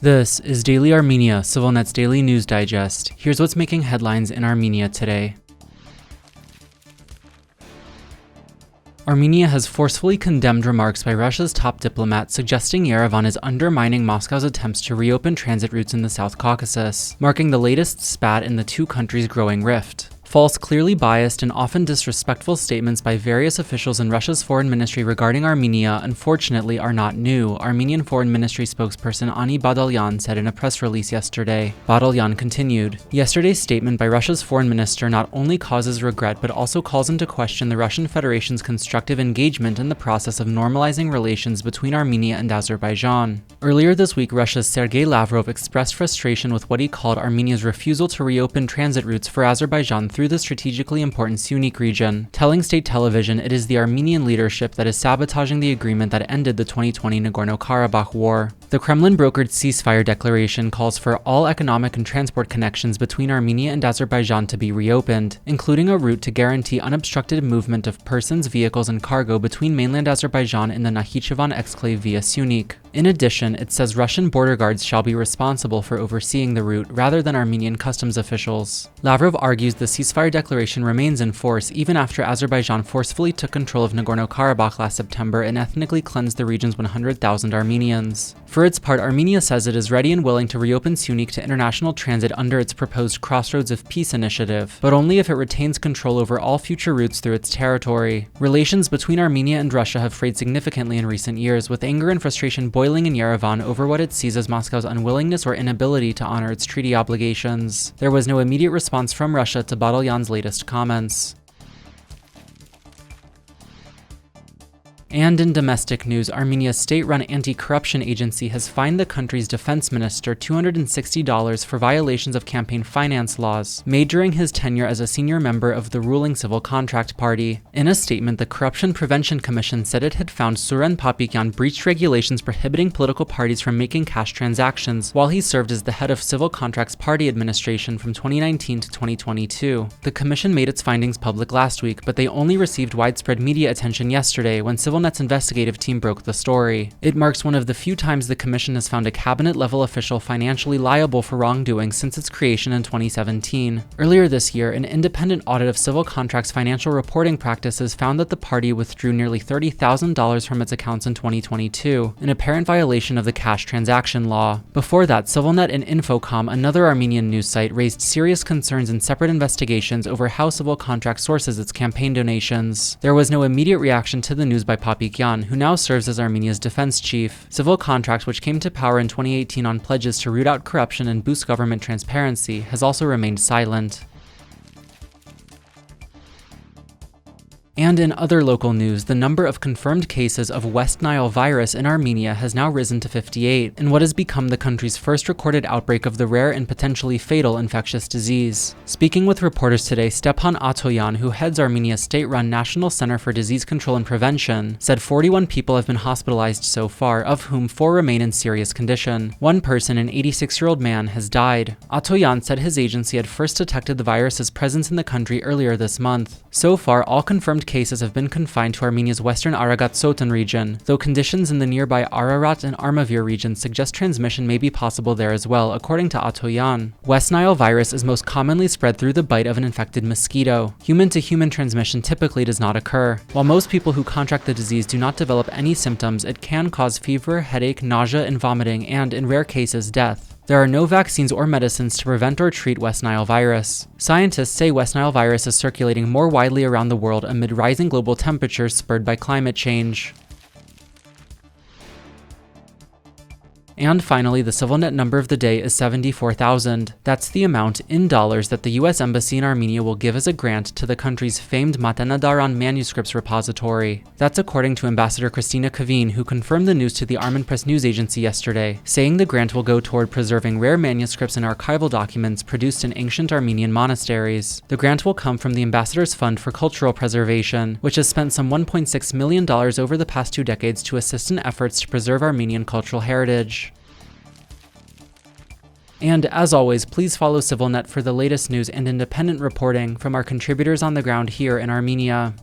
This is Daily Armenia, CivilNet's daily news digest. Here's what's making headlines in Armenia today. Armenia has forcefully condemned remarks by Russia's top diplomat suggesting Yerevan is undermining Moscow's attempts to reopen transit routes in the South Caucasus, marking the latest spat in the two countries' growing rift. False, clearly biased, and often disrespectful statements by various officials in Russia's foreign ministry regarding Armenia, unfortunately, are not new, Armenian Foreign Ministry spokesperson Ani Badalyan said in a press release yesterday. Badalyan continued, "Yesterday's statement by Russia's foreign minister not only causes regret but also calls into question the Russian Federation's constructive engagement in the process of normalizing relations between Armenia and Azerbaijan." Earlier this week, Russia's Sergei Lavrov expressed frustration with what he called Armenia's refusal to reopen transit routes for Azerbaijan through the strategically important Syunik region, telling state television it is the Armenian leadership that is sabotaging the agreement that ended the 2020 Nagorno-Karabakh war. The Kremlin-brokered ceasefire declaration calls for all economic and transport connections between Armenia and Azerbaijan to be reopened, including a route to guarantee unobstructed movement of persons, vehicles, and cargo between mainland Azerbaijan and the Nakhichevan exclave via Syunik. In addition, it says Russian border guards shall be responsible for overseeing the route rather than Armenian customs officials. Lavrov argues the ceasefire declaration remains in force even after Azerbaijan forcefully took control of Nagorno-Karabakh last September and ethnically cleansed the region's 100,000 Armenians. For its part, Armenia says it is ready and willing to reopen Syunik to international transit under its proposed Crossroads of Peace initiative, but only if it retains control over all future routes through its territory. Relations between Armenia and Russia have frayed significantly in recent years, with anger and frustration boiling in Yerevan over what it sees as Moscow's unwillingness or inability to honor its treaty obligations. There was no immediate response from Russia to Badalyan's latest comments. And in domestic news, Armenia's state-run anti-corruption agency has fined the country's defense minister $260 for violations of campaign finance laws made during his tenure as a senior member of the ruling Civil Contract Party. In a statement, the Corruption Prevention Commission said it had found Suren Papikyan breached regulations prohibiting political parties from making cash transactions while he served as the head of Civil Contracts Party administration from 2019 to 2022. The commission made its findings public last week, but they only received widespread media attention yesterday when CivilNet's investigative team broke the story. It marks one of the few times the commission has found a cabinet-level official financially liable for wrongdoing since its creation in 2017. Earlier this year, an independent audit of Civil Contracts' financial reporting practices found that the party withdrew nearly $30,000 from its accounts in 2022, an apparent violation of the cash transaction law. Before that, CivilNet and Infocom, another Armenian news site, raised serious concerns in separate investigations over how Civil Contract sources its campaign donations. There was no immediate reaction to the news by Papikyan, who now serves as Armenia's defense chief. Civil Contracts, which came to power in 2018 on pledges to root out corruption and boost government transparency, has also remained silent. And in other local news, the number of confirmed cases of West Nile virus in Armenia has now risen to 58, in what has become the country's first recorded outbreak of the rare and potentially fatal infectious disease. Speaking with reporters today, Stepan Atoyan, who heads Armenia's state-run National Center for Disease Control and Prevention, said 41 people have been hospitalized so far, of whom 4 remain in serious condition. One person, an 86-year-old man, has died. Atoyan said his agency had first detected the virus's presence in the country earlier this month. So far, all confirmed cases have been confined to Armenia's western Aragat-Sotan region, though conditions in the nearby Ararat and Armavir regions suggest transmission may be possible there as well, according to Atoyan. West Nile virus is most commonly spread through the bite of an infected mosquito. Human-to-human transmission typically does not occur. While most people who contract the disease do not develop any symptoms, it can cause fever, headache, nausea, and vomiting, and, in rare cases, death. There are no vaccines or medicines to prevent or treat West Nile virus. Scientists say West Nile virus is circulating more widely around the world amid rising global temperatures spurred by climate change. And finally, the CivilNet number of the day is 74,000. That's the amount in dollars that the US Embassy in Armenia will give as a grant to the country's famed Matenadaran manuscripts repository. That's according to Ambassador Christina Kavin, who confirmed the news to the Armen Press News Agency yesterday, saying the grant will go toward preserving rare manuscripts and archival documents produced in ancient Armenian monasteries. The grant will come from the Ambassador's Fund for Cultural Preservation, which has spent some $1.6 million over the past 2 decades to assist in efforts to preserve Armenian cultural heritage. And as always, please follow CivilNet for the latest news and independent reporting from our contributors on the ground here in Armenia.